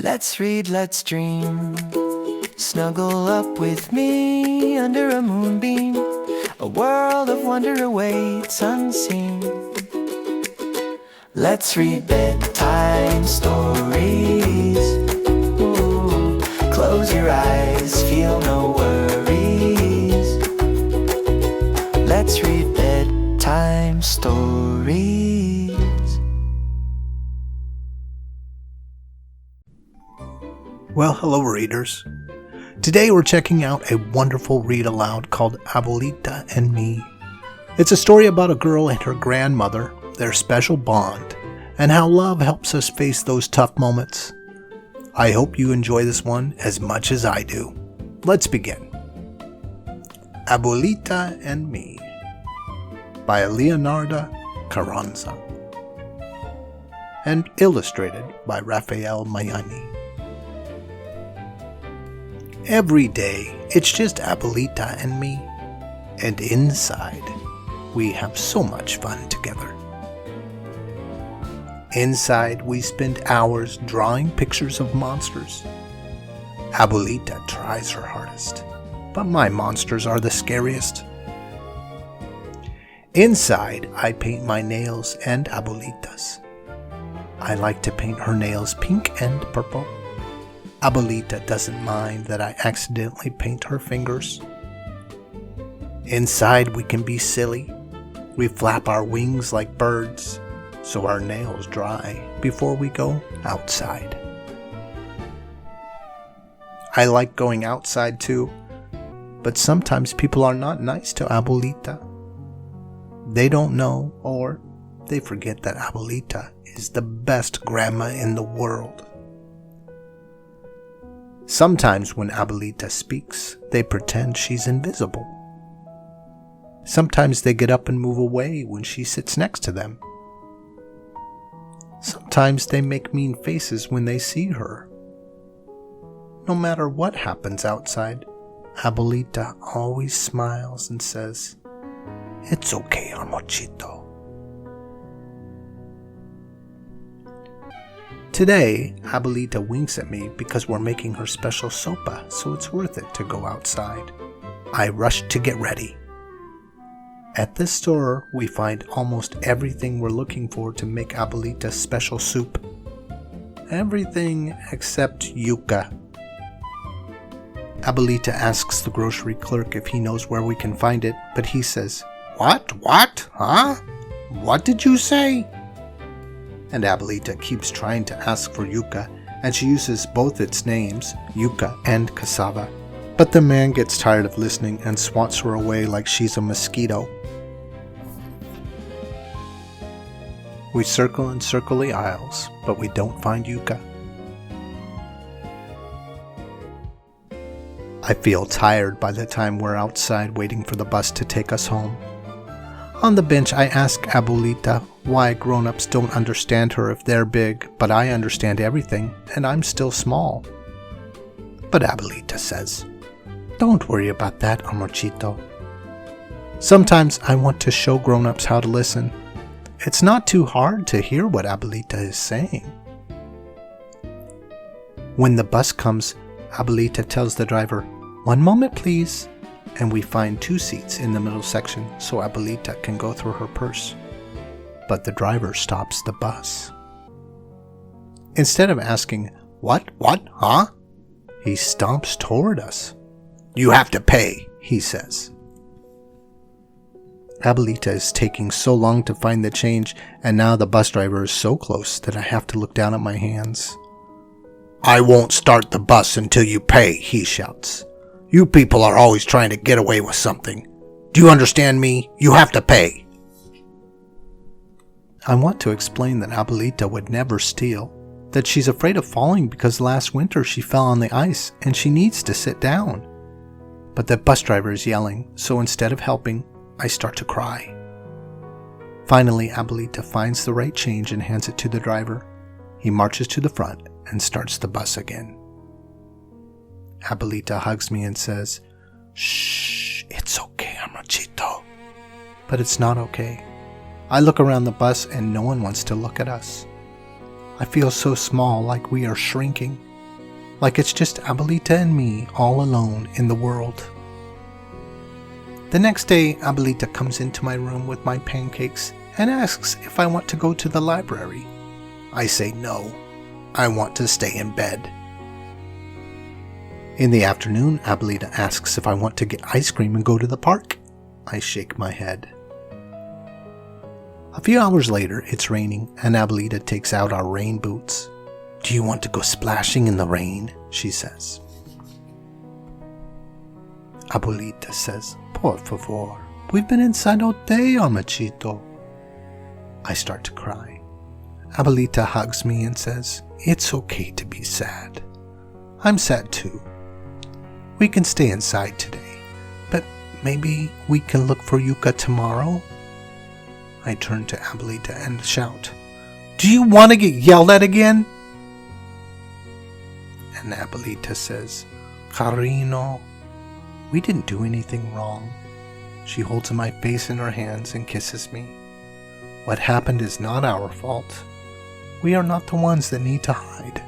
Let's read, let's dream. Snuggle up with me under a moonbeam. A world of wonder awaits unseen. Let's read bedtime stories. Ooh, close your eyes, feel no worries. Let's read bedtime stories. Well, hello readers. Today we're checking out a wonderful read-aloud called Abuelita and Me. It's a story about a girl and her grandmother, their special bond, and how love helps us face those tough moments. I hope you enjoy this one as much as I do. Let's begin. Abuelita and Me by Leonarda Carranza and illustrated by Rafael Mayani. Every day, it's just Abuelita and me, and inside, we have so much fun together. Inside, we spend hours drawing pictures of monsters. Abuelita tries her hardest, but my monsters are the scariest. Inside, I paint my nails and Abuelita's. I like to paint her nails pink and purple. Abuelita doesn't mind that I accidentally paint her fingers. Inside we can be silly. We flap our wings like birds, so our nails dry before we go outside. I like going outside too, but sometimes people are not nice to Abuelita. They don't know, or they forget that Abuelita is the best grandma in the world. Sometimes when Abuelita speaks, they pretend she's invisible. Sometimes they get up and move away when she sits next to them. Sometimes they make mean faces when they see her. No matter what happens outside, Abuelita always smiles and says, "It's okay, Amorcito." Today, Abuelita winks at me because we're making her special sopa, so it's worth it to go outside. I rush to get ready. At this store, we find almost everything we're looking for to make Abuelita's special soup. Everything except yuca. Abuelita asks the grocery clerk if he knows where we can find it, but he says, What? Huh? What did you say?" And Abuelita keeps trying to ask for yuca, and she uses both its names, yuca and cassava. But the man gets tired of listening and swats her away like she's a mosquito. We circle and circle the aisles, but we don't find yuca. I feel tired by the time we're outside waiting for the bus to take us home. On the bench, I ask Abuelita why grown-ups don't understand her if they're big, but I understand everything, and I'm still small. But Abuelita says, "Don't worry about that, Amorcito." Sometimes I want to show grown-ups how to listen. It's not too hard to hear what Abuelita is saying. When the bus comes, Abuelita tells the driver, "1 moment, please." And we find 2 seats in the middle section so Abuelita can go through her purse. But the driver stops the bus. Instead of asking, What, huh? He stomps toward us. "You have to pay," he says. Abuelita is taking so long to find the change, and now the bus driver is so close that I have to look down at my hands. "I won't start the bus until you pay," he shouts. "You people are always trying to get away with something. Do you understand me? You have to pay." I want to explain that Abuelita would never steal, that she's afraid of falling because last winter she fell on the ice and she needs to sit down. But the bus driver is yelling, so instead of helping, I start to cry. Finally, Abuelita finds the right change and hands it to the driver. He marches to the front and starts the bus again. Abuelita hugs me and says, "Shh, it's okay, Amorcito." But it's not okay. I look around the bus and no one wants to look at us. I feel so small, like we are shrinking. like it's just Abuelita and me all alone in the world. The next day, Abuelita comes into my room with my pancakes and asks if I want to go to the library. I say no. I want to stay in bed. In the afternoon, Abuelita asks if I want to get ice cream and go to the park. I shake my head. A few hours later, it's raining and Abuelita takes out our rain boots. Do you want to go splashing in the rain? She says. Abuelita says, por favor, we've been inside all day, amachito. I start to cry. Abuelita hugs me and says, it's okay to be sad. I'm sad too. We can stay inside today, but maybe we can look for Yuka tomorrow? I turn to Abuelita and shout, do you want to get yelled at again? And Abuelita says, Carino, we didn't do anything wrong. She holds my face in her hands and kisses me. What happened is not our fault. We are not the ones that need to hide.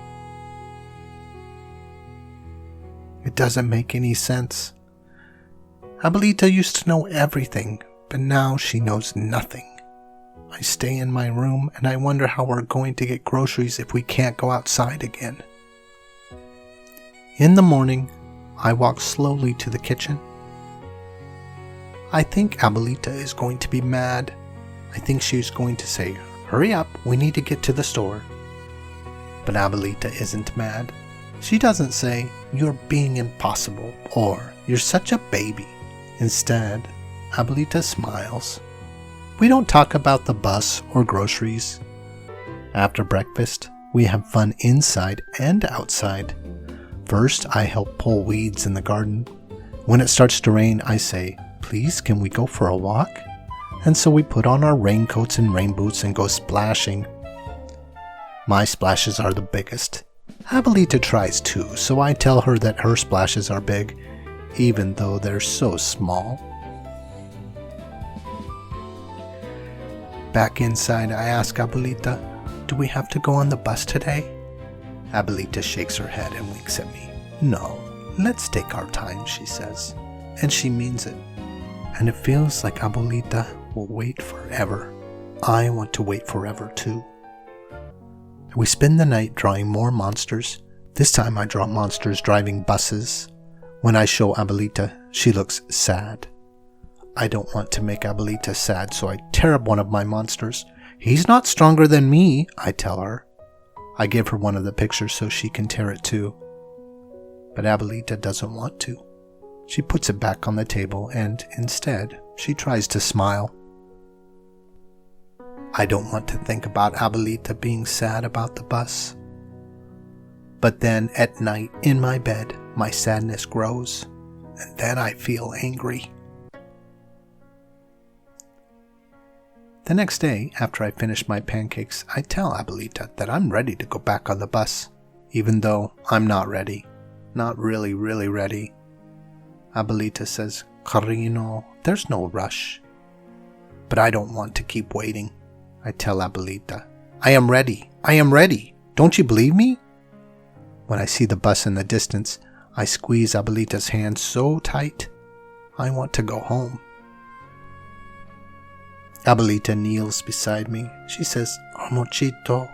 It doesn't make any sense. Abuelita used to know everything, but now she knows nothing. I stay in my room and I wonder how we're going to get groceries if we can't go outside again. In the morning, I walk slowly to the kitchen. I think Abuelita is going to be mad. I think she's going to say, hurry up, we need to get to the store. But Abuelita isn't mad. She doesn't say, you're being impossible, or you're such a baby. Instead, Abuelita smiles. We don't talk about the bus or groceries. After breakfast, we have fun inside and outside. First, I help pull weeds in the garden. When it starts to rain, I say, please, can we go for a walk? And so we put on our raincoats and rain boots and go splashing. My splashes are the biggest. Abuelita tries too, so I tell her that her splashes are big, even though they're so small. Back inside, I ask Abuelita, do we have to go on the bus today? Abuelita shakes her head and winks at me. No, let's take our time, she says. And she means it. And it feels like Abuelita will wait forever. I want to wait forever too. We spend the night drawing more monsters. This time I draw monsters driving buses. When I show Abuelita, she looks sad. I don't want to make Abuelita sad, so I tear up one of my monsters. He's not stronger than me, I tell her. I give her one of the pictures so she can tear it too. But Abuelita doesn't want to. She puts it back on the table and, instead, she tries to smile. I don't want to think about Abuelita being sad about the bus. But then, at night, in my bed, my sadness grows, and then I feel angry. The next day, after I finish my pancakes, I tell Abuelita that I'm ready to go back on the bus, even though I'm not ready. Not really ready. Abuelita says, Carino, there's no rush. But I don't want to keep waiting. I tell Abuelita, I am ready. Don't you believe me? When I see the bus in the distance, I squeeze Abuelita's hand so tight. I want to go home. Abuelita kneels beside me. She says, Amorcito,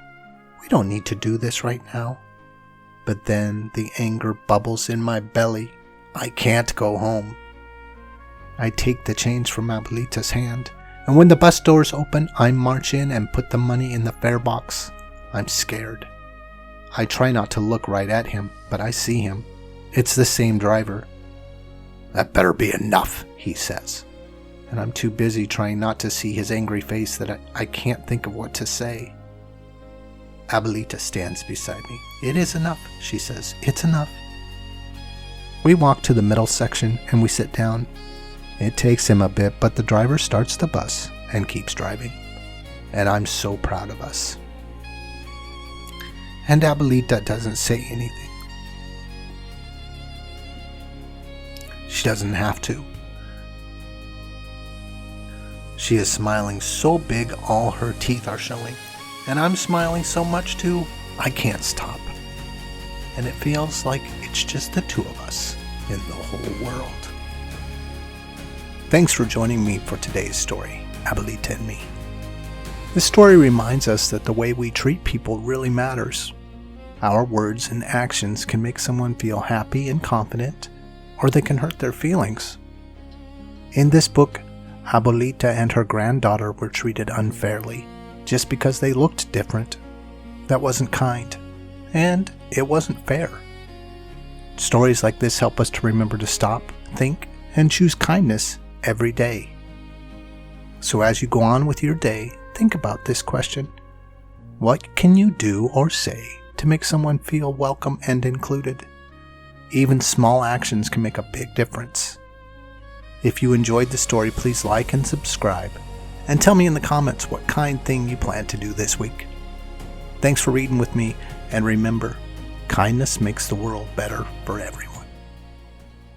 we don't need to do this right now. But then the anger bubbles in my belly. I can't go home. I take the change from Abuelita's hand, and when the bus doors open, I march in and put the money in the fare box. I'm scared. I try not to look right at him, but I see him. It's the same driver. That better be enough, he says. And I'm too busy trying not to see his angry face that I can't think of what to say. Abuelita stands beside me. It is enough, she says. It's enough. We walk to the middle section and we sit down. It takes him a bit, but the driver starts the bus and keeps driving. And I'm so proud of us. And Abuelita doesn't say anything. She doesn't have to. She is smiling so big all her teeth are showing. And I'm smiling so much too, I can't stop. and it feels like it's just the two of us in the whole world. Thanks for joining me for today's story, Abuelita and Me. This story reminds us that the way we treat people really matters. Our words and actions can make someone feel happy and confident, or they can hurt their feelings. In this book, Abuelita and her granddaughter were treated unfairly just because they looked different. That wasn't kind, and it wasn't fair. Stories like this help us to remember to stop, think, and choose kindness every day. So as you go on with your day, think about this question. What can you do or say to make someone feel welcome and included? Even small actions can make a big difference. If you enjoyed the story, please like and subscribe, and tell me in the comments what kind thing you plan to do this week. Thanks for reading with me, and remember, kindness makes the world better for everyone.